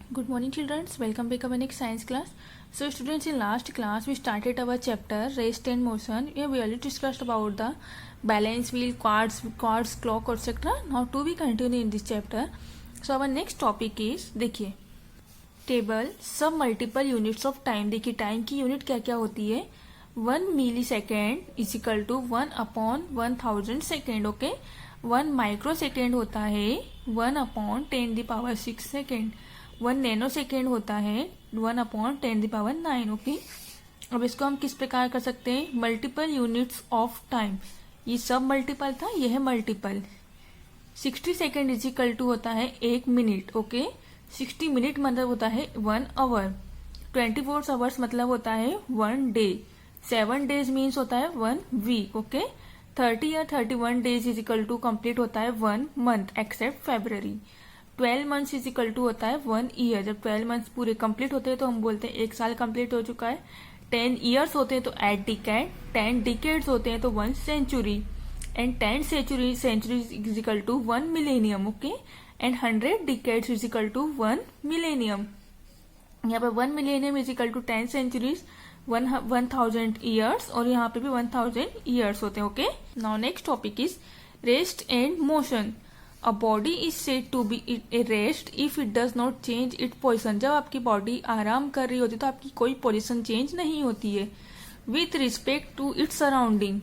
Good morning, children. Welcome back to our next science class. So, students, in last class we started our chapter rest and motion. Yeah, we already discussed about the balance wheel, quartz, clock, etc. Now, to be continued in this chapter. So, our next topic is देखिए table सब multiple units of time. देखिए time की unit क्या क्या होती है. 1 millisecond is equal to 1/1000 second. Okay. 1 microsecond होता है 1/10⁶ सेकेंड. 1 नैनो सेकेंड होता है 1/10⁹. ओके. अब इसको हम किस प्रकार कर सकते हैं. Multiple units of time. ये सब मल्टीपल था, यह है multiple. 60 second is equal to होता है 1 मिनट. ओके. 60 मिनट मतलब होता है 1 आवर. 24 आवर्स मतलब होता है 1 डे. 7 डेज मीन्स होता है 1 वीक. ओके. 30 या 31 days is equal to complete होता है 1 month except February. 12 months is equal to होता है 1 ईयर. जब 12 मंथ्स पूरे कंप्लीट होते हैं तो हम बोलते हैं 1 साल कंप्लीट हो चुका है. 10 ईयर्स होते हैं तो 8 डिकेड. 10 डिकेड्स होते हैं तो 1 century. And 10 century is equal to 1 millennium. Okay. And 100 decades is equal to 1 millennium. यहाँ पे 1 millennium is equal to 10 centuries 1000 years और यहाँ पे भी 1000 ईयर्स होते हैं. Okay. Now next topic is rest and motion. A body is said to be a rest if it does not change it position. जब आपकी बॉडी आराम कर रही होती है तो आपकी कोई पोजिशन चेंज नहीं होती है with respect to its surrounding.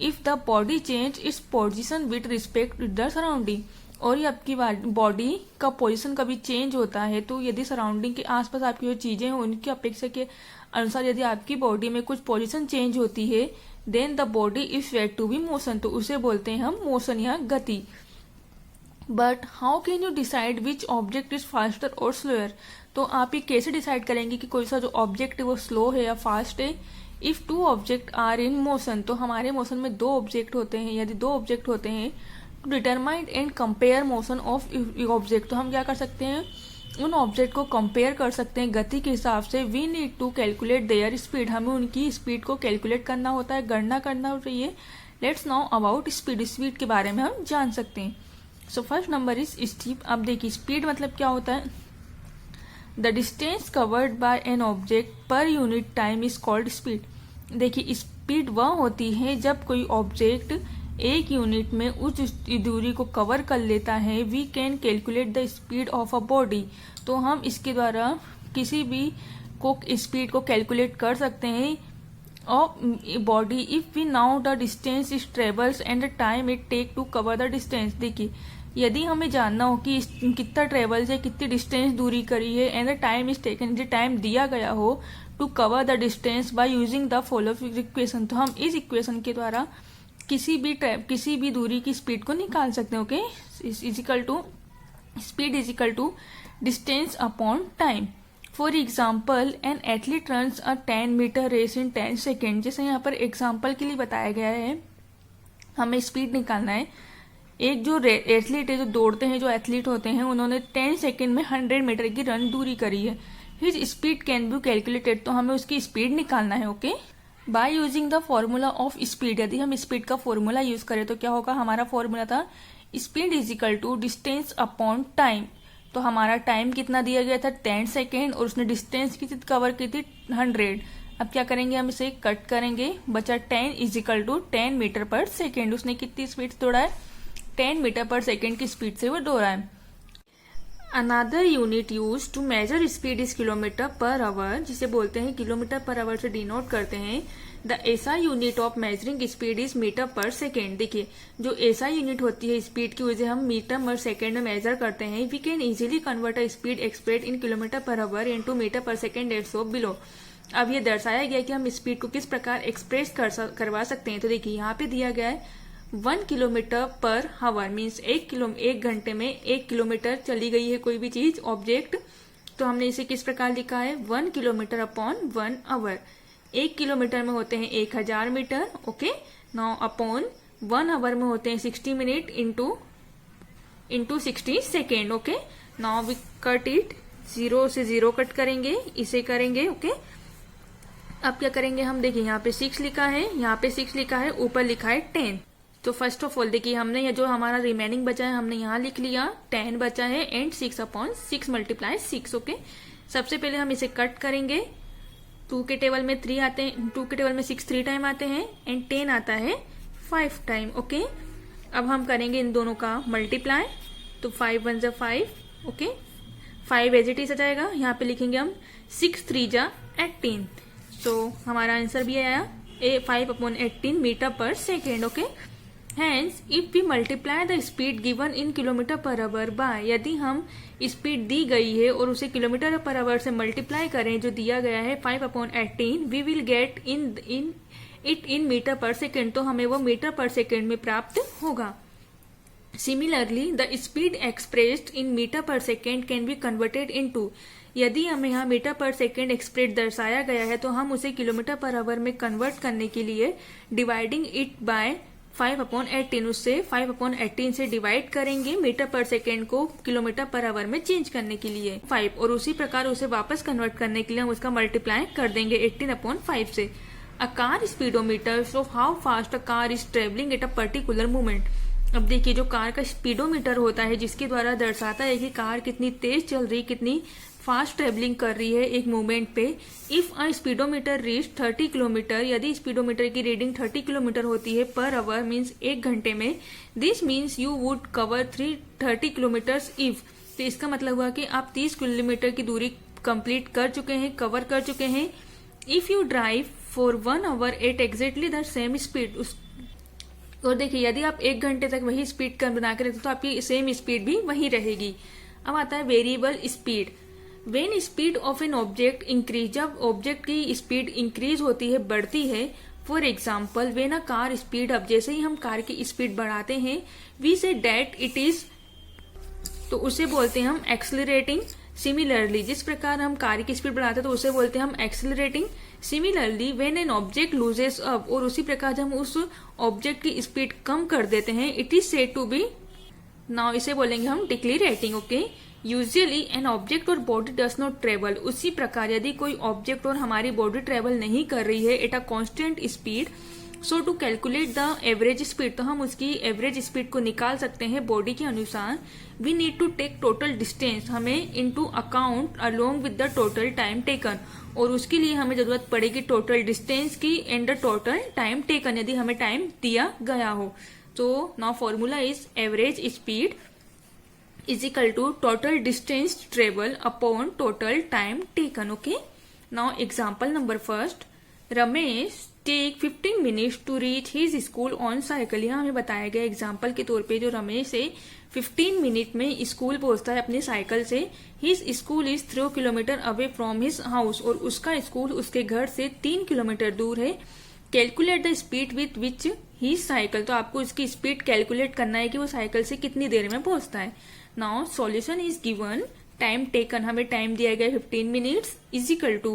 If the body change its position with respect to the surrounding. और ये आपकी बॉडी का पोजीशन कभी चेंज होता है तो यदि सराउंडिंग के आसपास आपकी जो चीजें हैं उनकी अपेक्षा के अनुसार यदि आपकी बॉडी में कुछ पोजीशन चेंज होती है then the body is said to be motion. तो उसे बोलते हैं हम मोशन या गति. But how can you decide which object is faster और स्लोअर. तो आप ये कैसे डिसाइड करेंगे कि कोई सा जो ऑब्जेक्ट है वो स्लो है या फास्ट है. If 2 object are in motion. तो हमारे मोशन में 2 ऑब्जेक्ट होते हैं. यदि 2 ऑब्जेक्ट होते हैं to determine and compare motion of object. तो हम क्या कर सकते हैं उन ऑब्जेक्ट को कंपेयर कर सकते हैं गति के हिसाब से. We need to calculate their speed. हमें उनकी स्पीड को कैलकुलेट करना होता है, गणना करना चाहिए. Let's now about speed. Speed के बारे में हम जान सकते हैं. So first number is speed. अब देखिए स्पीड मतलब क्या होता है. The distance covered by an object per unit time is called speed. देखिए स्पीड वह होती है जब कोई ऑब्जेक्ट एक यूनिट में उस दूरी को कवर कर लेता है. We can calculate the speed of a body. तो हम इसके द्वारा किसी भी को स्पीड को कैलकुलेट कर सकते हैं of body if we now the distance is travels and the time it take to cover the distance. देखिए यदि हमें जानना हो कि कितना ट्रेवल्स है, कितनी डिस्टेंस दूरी करी है and the time is taken, जो टाइम दिया गया हो to cover the distance by using the following equation. तो हम इस इक्वेशन के द्वारा किसी भी दूरी की स्पीड को निकाल सकते हैं. Okay. Is equal to speed is equal to distance upon time. For example an athlete runs a 10 metre race in 10 second. जैसे यहाँ पर एग्जाम्पल के लिए बताया गया है हमें स्पीड निकालना है. एक जो एथलीट है, जो दौड़ते हैं, जो एथलीट होते हैं, उन्होंने 10 सेकेंड में 100 मीटर की रन दूरी करी है. His speed can be calculated. तो हमें उसकी स्पीड निकालना है. Okay. Bye using the formula of speed. यदि हम स्पीड का फॉर्मूला यूज करें तो क्या होगा. हमारा फॉर्मूला था speed is equal to distance upon time. तो हमारा टाइम कितना दिया गया था 10 सेकेंड और उसने डिस्टेंस कितनी कवर की थी 100. अब क्या करेंगे हम इसे कट करेंगे. बचा 10 is equal to 10 metre per second. उसने कितनी स्पीड दौड़ा है 10 मीटर पर सेकेंड की स्पीड से वो दौड़ा है. Another unit use to measure speed is kilometre per hour, जिसे बोलते हैं किलोमीटर पर आवर से डिनोट करते हैं. द ऐसा unit of measuring speed is metre per second. देखिए जो ऐसा यूनिट होती है स्पीड की वजह हम मीटर पर सेकेंड में मेजर करते हैं. We can easily convert a speed express in kilometre per hour into metre per second at so below. अब ये दर्शाया गया कि हम स्पीड को किस प्रकार एक्सप्रेस करवा सकते हैं. तो देखिए यहाँ पे दिया गया है 1 किलोमीटर पर आवर मीन्स 1 घंटे में 1 किलोमीटर चली गई है कोई भी चीज ऑब्जेक्ट. तो हमने इसे किस प्रकार लिखा है 1 किलोमीटर अपॉन 1 आवर. 1 किलोमीटर में होते हैं 1000 metre. Okay. Now upon 1 hour में होते हैं 60 minute into 60 second. Okay. Now we cut it. 0 से 0 कट करेंगे, इसे करेंगे. ओके. अब क्या करेंगे हम. देखिए यहाँ पे 6 लिखा है, यहाँ पे 6 लिखा है, ऊपर लिखा है 10. तो फर्स्ट ऑफ ऑल देखिए, हमने ये जो हमारा रिमेनिंग बचा है हमने यहाँ लिख लिया, 10 बचा है एंड 6/6 मल्टीप्लाई 6। ओके, सबसे पहले हम इसे कट करेंगे। 2 के टेबल में 3 आते हैं, 2 के टेबल में 6 3 टाइम आते हैं एंड 10 आता है 5 टाइम। ओके, अब हम करेंगे इन दोनों का मल्टीप्लाई, तो 5 1 जा 5। ओके, 5 एज इट इज आ जाएगा, यहाँ पे लिखेंगे हम 6 3 जा 18। तो हमारा आंसर भी आया 5/18 metre per second. Okay, hence if we multiply the speed given in kilometre per hour by, यदि हम स्पीड दी गई है और उसे किलोमीटर पर आवर से मल्टीप्लाई करें जो दिया गया है 5/18, we will get in metre per second, तो हमें वो मीटर पर सेकेंड में प्राप्त होगा। Similarly the speed expressed in metre per second can be converted into, यदि हमें यहाँ मीटर पर सेकेंड एक्सप्रेस दर्शाया गया है तो हम उसे किलोमीटर पर आवर में कन्वर्ट करने के लिए डिवाइडिंग इट बाय 5/18, उससे 5/18 से डिवाइड करेंगे मीटर पर सेकेंड को किलोमीटर पर आवर में चेंज करने के लिए 5, और उसी प्रकार उसे वापस कन्वर्ट करने के लिए हम उसका मल्टीप्लाई कर देंगे 18/5 से। A car speedometer show how fast a car is travelling at a particular moment. अब देखिए, जो कार का स्पीडोमीटर होता है जिसके द्वारा दर्शाता है कि कार कितनी तेज चल रही, कितनी फास्ट ट्रेवलिंग कर रही है एक मोमेंट पे। If a speedometer reach 30 kilometre, यदि स्पीडोमीटर की रीडिंग 30 किलोमीटर होती है पर आवर मीन्स 1 घंटे में, this means you would cover 30 kilometres if, तो इसका मतलब हुआ कि आप 30 किलोमीटर की दूरी कंप्लीट कर चुके हैं, कवर कर चुके हैं। If you drive for 1 hour at exactly the same speed, और देखिए यदि आप 1 घंटे तक वही स्पीड बना के रखते तो आपकी सेम स्पीड भी वही रहेगी। अब आता है variable speed. When speed of an object increase, जब ऑब्जेक्ट की स्पीड इंक्रीज होती है, बढ़ती है। For example when a car speed up, जैसे ही हम कार की स्पीड बढ़ाते हैं, वी से डेट इट इज, तो उसे बोलते हैं हम एक्सेलरेटिंग। सिमिलरली जिस प्रकार हम कार की स्पीड बढ़ाते हैं तो उसे बोलते हैं हम accelerating. Similarly when an object loses up, और उसी प्रकार जब हम उस ऑब्जेक्ट की स्पीड कम कर देते हैं, it is said to be, now इसे बोलेंगे हम decelerating. Okay, usually an object और बॉडी डज नॉट ट्रेवल, उसी प्रकार यदि कोई ऑब्जेक्ट और हमारी बॉडी ट्रेवल नहीं कर रही है at a constant speed, so to calculate the average speed, तो हम उसकी एवरेज स्पीड को निकाल सकते हैं बॉडी के अनुसार। We need to take total distance, हमें into account along with the total time taken, और उसके लिए हमें जरूरत पड़ेगी टोटल डिस्टेंस की and the total time taken, यदि हमें टाइम दिया गया हो। तो now formula is average speed is equal to total distance travel upon total time taken. Okay, now example number first, Ramesh take 15 minutes to reach his school on cycle। यहाँ हमें बताया गया एग्जाम्पल के तौर पे जो रमेश है 15 मिनट में स्कूल पहुंचता है अपने साइकिल से। His school is 3 kilometre away from his house, और उसका स्कूल उसके घर से 3 किलोमीटर दूर है। Calculate the speed with which he cycle, तो आपको इसकी स्पीड कैलकुलेट करना है कि वो साइकिल से कितनी देर में पहुंचता है। Now solution is given, time taken हमें टाइम दिया गया 15 minutes is equal to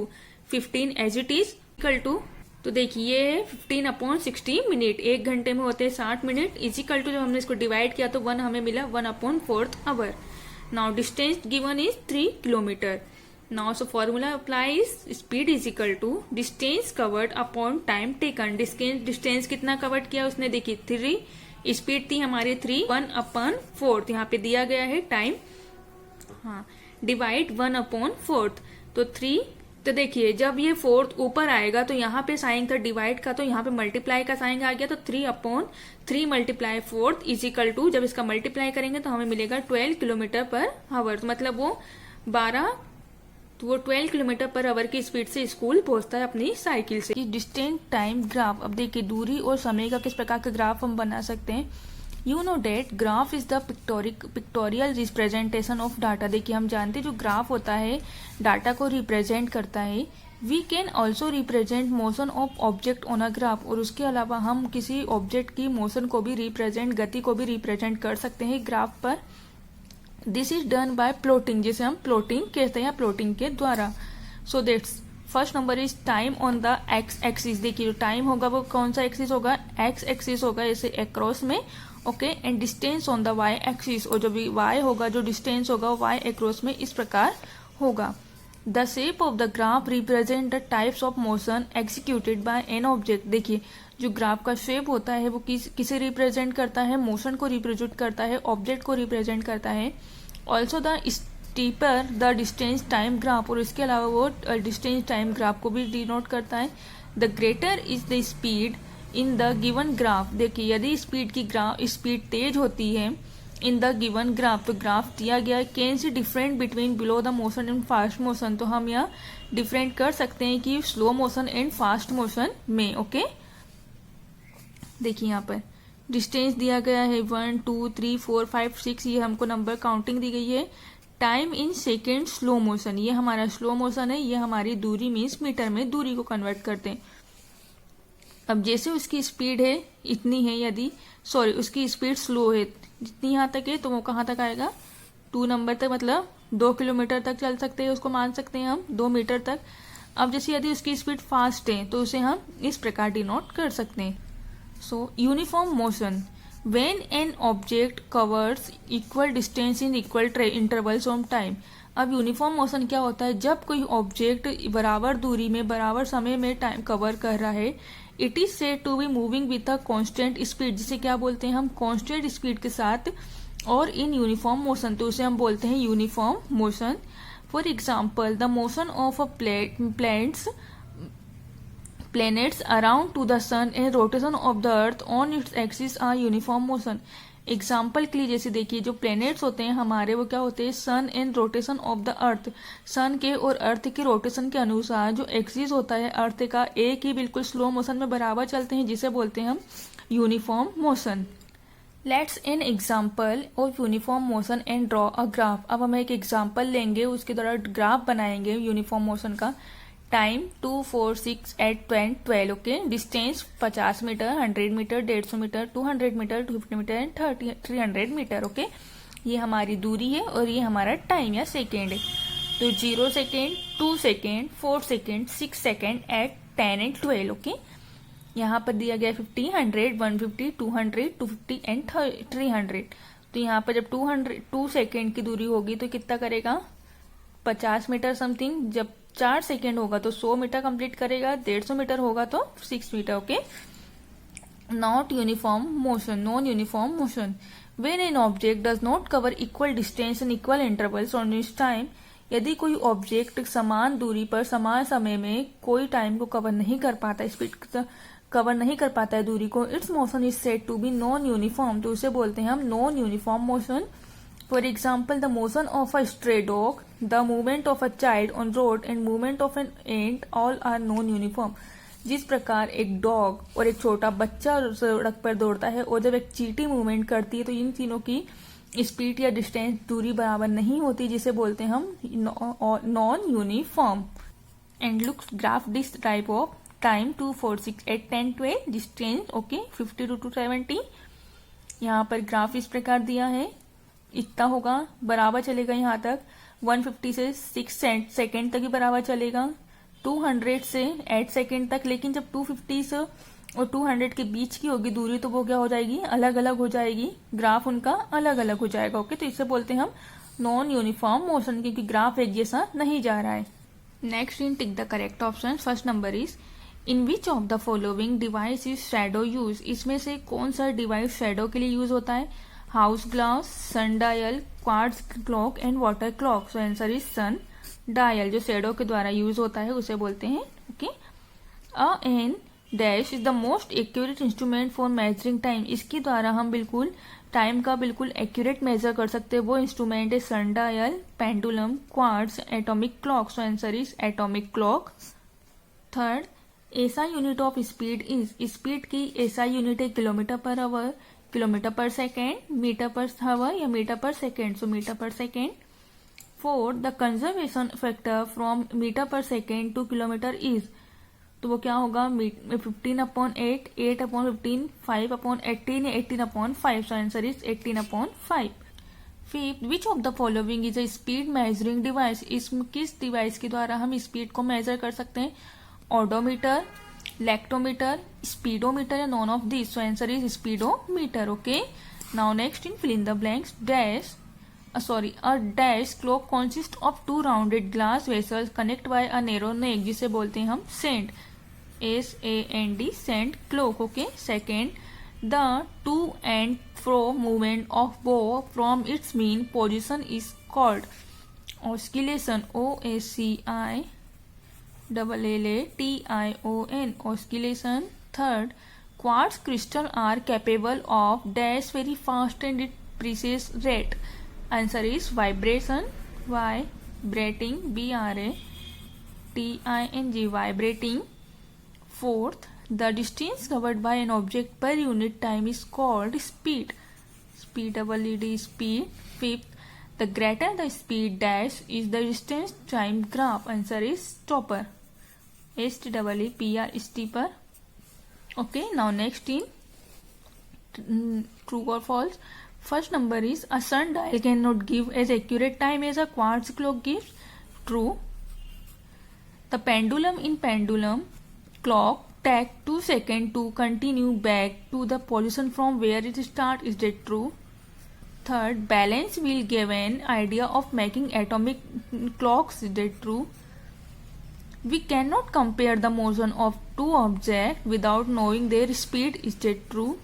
15 as it is equal to, तो देखिए 15/60 मिनट, 1 घंटे में होते हैं 60 मिनट, इज इक्वल टू जब हमने इसको डिवाइड किया तो 1 हमें मिला 1/4 hour. Now distance given is 3 kilometre. Now so formula applies, speed is equal to distance covered upon time taken. Distance कितना कवर्ड किया उसने, देखिए 3, स्पीड थी हमारी 3, 1/4 यहाँ पे दिया गया है टाइम, हाँ, डिवाइड 1/4, तो 3, तो देखिए जब ये 4 ऊपर आएगा तो यहाँ पे साइन था डिवाइड का, तो यहाँ पे मल्टीप्लाई का साइन आ गया, तो 3/3 मल्टीप्लाई 4 इज इक्वल टू, जब इसका मल्टीप्लाई करेंगे तो हमें मिलेगा 12 किलोमीटर पर आवर, मतलब वो 12 किलोमीटर पर आवर की स्पीड से स्कूल पहुंचता है अपनी साइकिल से। डिस्टेंस टाइम ग्राफ, अब देखिए दूरी और समय का किस प्रकार का ग्राफ हम बना सकते हैं। You know that graph is the pictorial representation of data. देखिए हम जानते हैं जो ग्राफ होता है डाटा को रिप्रेजेंट करता है। We can also represent motion of object on a graph, और उसके अलावा हम किसी ऑब्जेक्ट की मोशन को भी रिप्रेजेंट, गति को भी रिप्रेजेंट कर सकते हैं ग्राफ पर। This is done by plotting, जिसे हम प्लॉटिंग कहते हैं, प्लॉटिंग के द्वारा। So that's first number is time on the x axis. देखिए जो टाइम होगा वो कौन सा एक्सिस होगा, एक्स एक्सिस होगा, जैसे अक्रॉस में। Okay, and distance on the Y axis, और जो भी वाई होगा, जो डिस्टेंस होगा वो वाई अक्रॉस में इस प्रकार होगा। The shape of the graph represent the types of motion executed by an object. देखिए जो ग्राफ का शेप होता है वो किसे रिप्रेजेंट करता है, मोशन को रिप्रेजेंट करता है, ऑब्जेक्ट को रिप्रेजेंट करता है। Also the steeper the distance time graph, और इसके अलावा वो डिस्टेंस टाइम ग्राफ को भी डिनोट करता है। The greater is the speed in the given graph. देखिए यदि स्पीड तेज होती है इन द गिवन ग्राफ, तो ग्राफ दिया गया है, can see different between below the motion and fast motion, तो हम यहाँ डिफरेंट कर सकते हैं कि slow motion and fast motion में। ओके देखिए यहाँ पर डिस्टेंस दिया गया है 1 2 3 4 5 6, ये हमको नंबर काउंटिंग दी गई है। Time in second slow motion, ये हमारा स्लो मोशन है, ये हमारी दूरी मीन्स मीटर में दूरी को कन्वर्ट करते हैं। अब जैसे उसकी स्पीड है इतनी है, यदि उसकी स्पीड स्लो है जितनी यहाँ तक है, तो वो कहाँ तक आएगा 2 नंबर तक, मतलब 2 किलोमीटर तक चल सकते हैं, उसको मान सकते हैं हम 2 मीटर तक। अब जैसे यदि उसकी स्पीड फास्ट है तो उसे हम इस प्रकार डिनोट कर सकते हैं। सो uniform motion, when an object covers equal distance in equal intervals of time. अब यूनिफॉर्म मोशन क्या होता है, जब कोई ऑब्जेक्ट बराबर दूरी में बराबर समय में टाइम कवर कर रहा है, it is said to be moving with a constant speed, जिसे क्या बोलते हैं हम कांस्टेंट स्पीड के साथ, और इन यूनिफॉर्म मोशन, तो उसे हम बोलते हैं uniform motion. For example the motion of a planets around to the sun and rotation of the earth on its axis are uniform motion। Example के लिए जैसे देखिए जो प्लैनेट्स होते हैं हमारे, वो क्या होते हैं, sun and rotation of the earth, sun के और अर्थ के रोटेशन के अनुसार जो एक्सिस होता है अर्थ का, एक ही बिल्कुल स्लो मोशन में बराबर चलते हैं, जिसे बोलते हैं हम uniform motion. Let's an example of uniform motion and draw a graph. अब हम एक एग्जाम्पल लेंगे, उसके द्वारा ग्राफ बनाएंगे यूनिफॉर्म मोशन का। Time 2 4 6 8 10 12। Okay distance 50 metre, 100 metre, 150 metre, 200 metre, 250 metre and 300 metre. Okay ये हमारी दूरी है और ये हमारा टाइम या सेकेंड है। तो 0 second, 2 second, 4 second, 6 second, 8 10 and 12। Okay यहाँ पर दिया गया 50, 100, 150, 200, 250 एंड 300। तो यहाँ पर जब 2 सेकेंड की दूरी होगी तो कितना करेगा, 50 मीटर समथिंग। जब 4 सेकेंड होगा तो 100 मीटर कंप्लीट करेगा, 150 मीटर होगा तो 6 metre. Okay not uniform motion, non uniform motion, when an object does not cover equal distance in equal intervals on its time. यदि कोई ऑब्जेक्ट समान दूरी पर समान समय में कोई टाइम को कवर नहीं कर पाता, स्पीड कवर नहीं कर पाता है दूरी को, its motion is said to be non uniform, तो उसे बोलते हैं हम non uniform motion. For example the motion of a stray dog, the movement of a child on road and movement of an ant all are non uniform. जिस प्रकार एक dog और एक छोटा बच्चा सड़क पर दौड़ता है और जब एक चींटी मूवमेंट करती है, तो इन तीनों की स्पीड या डिस्टेंस दूरी बराबर नहीं होती, जिसे बोलते हैं हम non uniform. And looks graph this type of time 2 4 6 8 10 12 distance okay 50 to 270। यहाँ पर ग्राफ इस प्रकार दिया है, इतना होगा बराबर चलेगा यहाँ तक, 150 से 6 सेकेंड तक ही बराबर चलेगा, 200 से 8 सेकेंड तक। लेकिन जब 250 से और 200 के बीच की होगी दूरी, तो वो क्या हो जाएगी, अलग अलग हो जाएगी, ग्राफ उनका अलग अलग हो जाएगा। ओके तो इसे बोलते हैं हम नॉन यूनिफॉर्म मोशन, क्योंकि ग्राफ एक जैसा नहीं जा रहा है। Next in tick the correct option. First number is in which of the following device is shadow use. इसमें से कौन सा डिवाइस शैडो के लिए यूज होता है, hourglass, sundial, quartz clock and water clock. So answer is sundial, जो shadow के द्वारा यूज होता है उसे बोलते हैं। Okay a an dash is the most accurate instrument for measuring time. इसके द्वारा हम बिल्कुल टाइम का बिल्कुल एक्यूरेट मेजर कर सकते हैं, वो इंस्ट्रूमेंट है sundial, pendulum, quartz, atomic clock. So answer is atomic clock. Third SI unit of speed is, speed की एसआई यूनिट है kilometre per hour, kilometre per second, metre per hour या metre per second. So metre per second. Fourth the conservation factor from metre per second to kilometre is, तो वो क्या होगा 15/8, 8/15, 5/18 या 18/5। So answer is 18/5। Fifth which of the following is a speed measuring device. इस किस device के द्वारा हम स्पीड को मेजर कर सकते हैं, ओडोमीटर, लैक्टोमीटर, स्पीडोमीटर या none of this. So answer is speedometer. Okay now next in fill in the blanks dash A dash clock consists of two rounded glass vessels connected by a narrow neck, जिसे बोलते हैं हम sand, SAND, sand clock. Okay. Second, the to and fro movement of bow from its mean position is called oscillation, OSCILLATION, oscillation. Third, quartz crystals are capable of dash very fast and precise rate. Answer is vibration, vibrating, BRATING, vibrating. Fourth, the distance covered by an object per unit time is called speed, SPEED, speed. Fifth, the greater the speed dash is the distance time graph. Answer is stopper, STEEPR, steeper. Okay, now next in true or false. First number is a sundial cannot give as accurate time as a quartz clock gives. True. The pendulum in pendulum clock take 2 seconds to continue back to the position from where it starts. Is that true? Third, balance will give an idea of making atomic clocks. Is that true? We cannot compare the motion of two objects without knowing their speed. Is that true?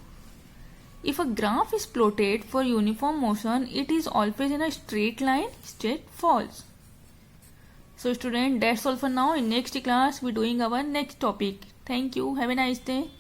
If a graph is plotted for uniform motion, it is always in a straight line. Is that false? So student, that's all for now. In next class, we're doing our next topic. Thank you. Have a nice day.